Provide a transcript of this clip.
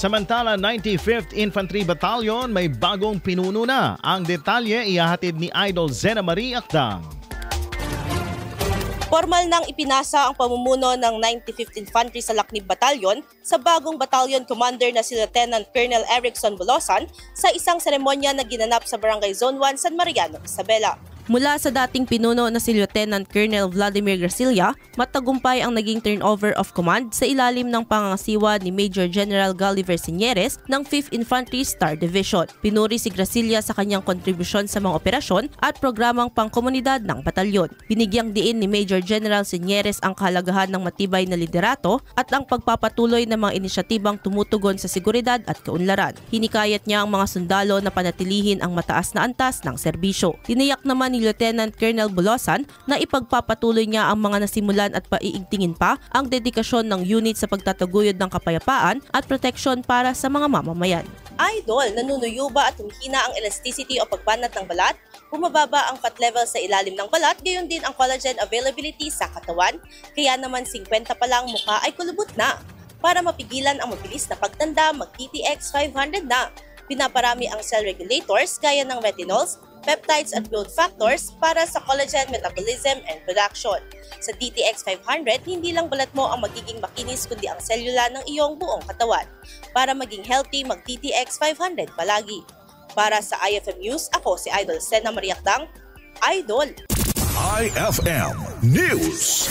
Samantala, 95th Infantry Battalion may bagong pinuno na. Ang detalye ihahatid ni Idol Zena Marie Akdang. Formal nang ipinasa ang pamumuno ng 95th Infantry sa Lacnib Battalion sa bagong battalion commander na si Lieutenant Colonel Erickson Bolosan sa isang seremonya na ginanap sa Barangay Zone 1, San Mariano, Isabela. Mula sa dating pinuno na si Lieutenant Colonel Vladimir Garcilla, matagumpay ang naging turnover of command sa ilalim ng pangangasiwa ni Major General Gulliver Sienieres ng 5th Infantry Star Division. Pinuri si Garcilla sa kanyang kontribusyon sa mga operasyon at programang pangkomunidad ng batalyon. Binigyang diin ni Major General Sienieres ang kahalagahan ng matibay na liderato at ang pagpapatuloy ng mga inisyatibang tumutugon sa seguridad at kaunlaran. Hinikayat niya ang mga sundalo na panatilihin ang mataas na antas ng serbisyo. Tiniyak naman ni Lieutenant Colonel Bolosan na ipagpapatuloy niya ang mga nasimulan at paiigtingin pa ang dedikasyon ng unit sa pagtataguyod ng kapayapaan at proteksyon para sa mga mamamayan. Idol, nanunuyo ba at humihina ang elasticity o pagbanat ng balat? Bumababa ang fat level sa ilalim ng balat, gayon din ang collagen availability sa katawan, kaya naman 50 pa lang mukha ay kulubot na. Para mapigilan ang mabilis na pagtanda, mag-DTX 500 na. Pinaparami ang cell regulators gaya ng retinols, peptides at growth factors para sa collagen metabolism and production. Sa DTX 500, hindi lang balat mo ang magiging makinis kundi ang selula ng iyong buong katawan. Para maging healthy, mag-DTX 500 palagi. Para sa IFM News, ako si Idol Zena Marie Akdang, Idol! IFM News.